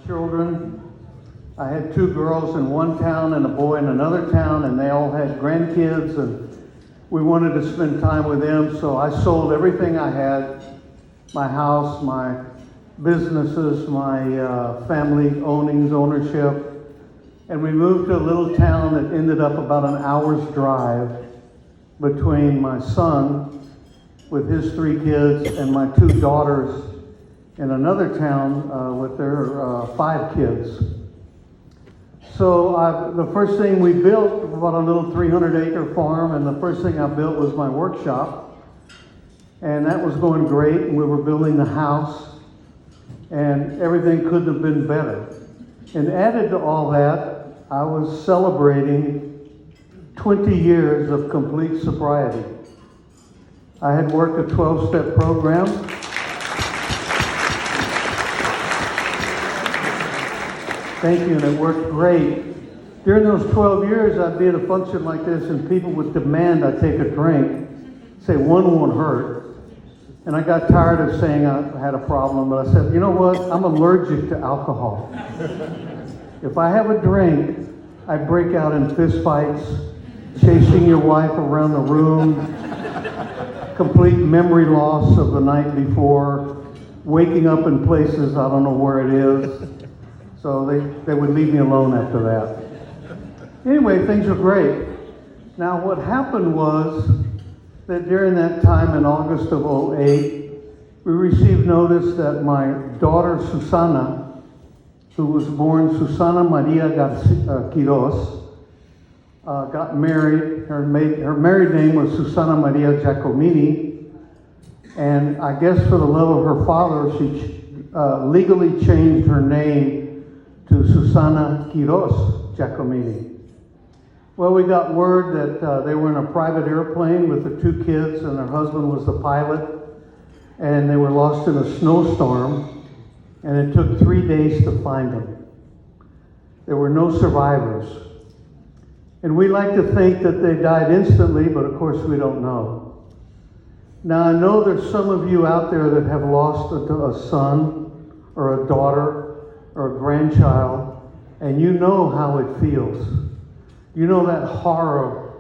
children. I had two girls in one town and a boy in another town, and they all had grandkids, and we wanted to spend time with them, so I sold everything I had, my house, my businesses, my family ownership, and we moved to a little town that ended up about an hour's drive between my son with his three kids and my two daughters in another town with their 5 kids. So the first thing we built was about a little 300-acre farm, and the first thing I built was my workshop. And that was going great, and we were building the house, and everything couldn't have been better. And added to all that, I was celebrating 20 years of complete sobriety. I had worked a 12-step program. Thank you, and it worked great. During those 12 years, I'd be at a function like this, and people would demand I take a drink, say one won't hurt. And I got tired of saying I had a problem, but I said, you know what? I'm allergic to alcohol. If I have a drink, I break out in fist fights, chasing your wife around the room, complete memory loss of the night before, waking up in places I don't know where it is. So they would leave me alone after that. Anyway, things were great. Now what happened was that during that time in August of '08, we received notice that my daughter Susana, who was born Susana Maria Quiros, got married. Her married name was Susana Maria Giacomini, and I guess for the love of her father, she legally changed her name to Susana Quiros Giacomini. Well, we got word that they were in a private airplane with the 2 kids, and their husband was the pilot, and they were lost in a snowstorm, and it took 3 days to find them. There were no survivors. And we like to think that they died instantly, but of course we don't know. Now I know there's some of you out there that have lost a son or a daughter or a grandchild, and you know how it feels. You know that horror,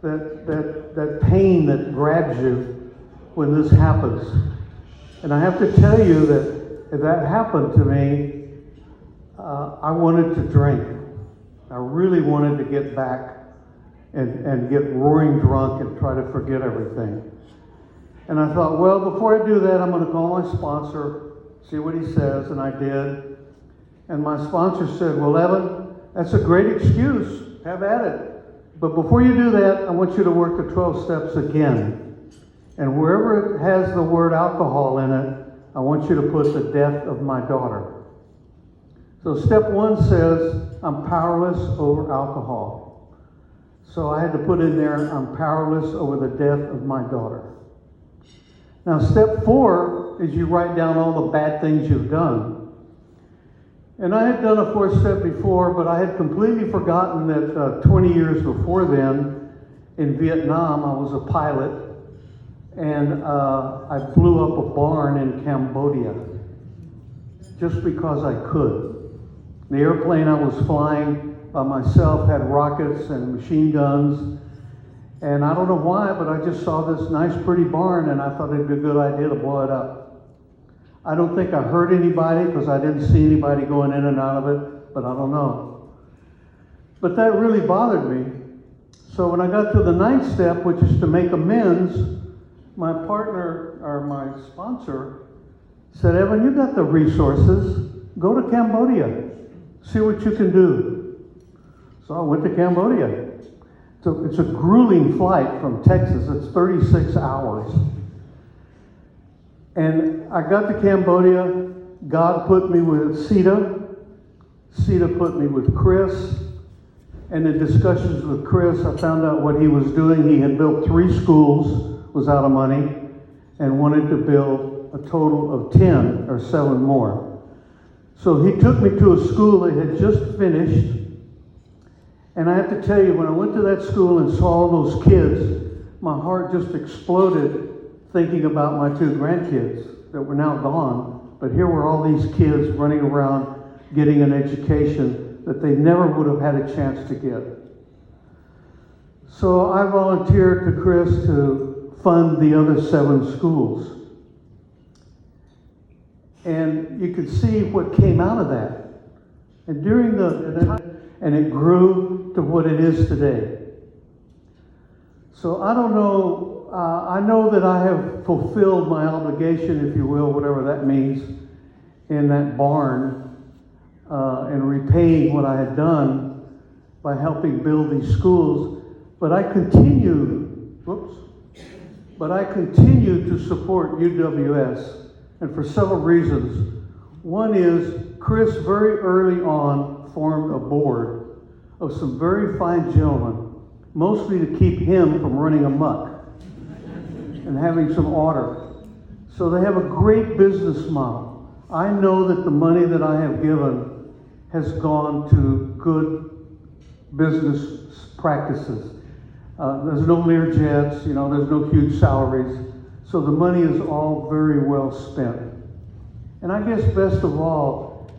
that pain that grabs you when this happens. And I have to tell you that if that happened to me, I wanted to drink. I really wanted to get back and get roaring drunk and try to forget everything. And I thought, well, before I do that, I'm going to call my sponsor, see what he says, and I did. And my sponsor said, well, Evan, that's a great excuse. Have at it. But before you do that, I want you to work the 12 steps again. And wherever it has the word alcohol in it, I want you to put the death of my daughter. So step 1 says, I'm powerless over alcohol. So I had to put in there, I'm powerless over the death of my daughter. Now step 4 is you write down all the bad things you've done. And I had done a 4th step before, but I had completely forgotten that 20 years before then, in Vietnam, I was a pilot, and I blew up a barn in Cambodia, just because I could. The airplane I was flying by myself had rockets and machine guns, and I don't know why, but I just saw this nice pretty barn, and I thought it'd be a good idea to blow it up. I don't think I hurt anybody because I didn't see anybody going in and out of it, but I don't know. But that really bothered me. So when I got to the 9th step, which is to make amends, my partner, or my sponsor, said, Evan, you got the resources. Go to Cambodia. See what you can do. So I went to Cambodia. It's a grueling flight from Texas. It's 36 hours. And I got to Cambodia. God put me with Sita. Sita put me with Chris. And in discussions with Chris, I found out what he was doing. He had built 3 schools, was out of money, and wanted to build a total of 10 or 7 more. So he took me to a school that had just finished. And I have to tell you, when I went to that school and saw all those kids, my heart just exploded thinking about my 2 grandkids that were now gone. But here were all these kids running around getting an education that they never would have had a chance to get. So I volunteered to Chris to fund the other 7 schools. And you could see what came out of that. And during the time, and it grew to what it is today. So I don't know, I know that I have fulfilled my obligation, if you will, whatever that means, in that barn, and repaying what I had done by helping build these schools. But I continue to support UWS, and for several reasons. One is, Chris very early on formed a board of some very fine gentlemen, mostly to keep him from running amok and having some order. So they have a great business model. I know that the money that I have given has gone to good business practices. There's no Learjets, there's no huge salaries. So the money is all very well spent. And I guess best of all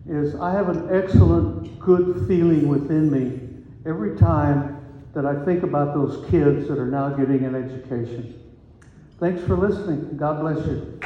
is I have an excellent, good feeling within me every time that I think about those kids that are now getting an education. Thanks for listening. God bless you.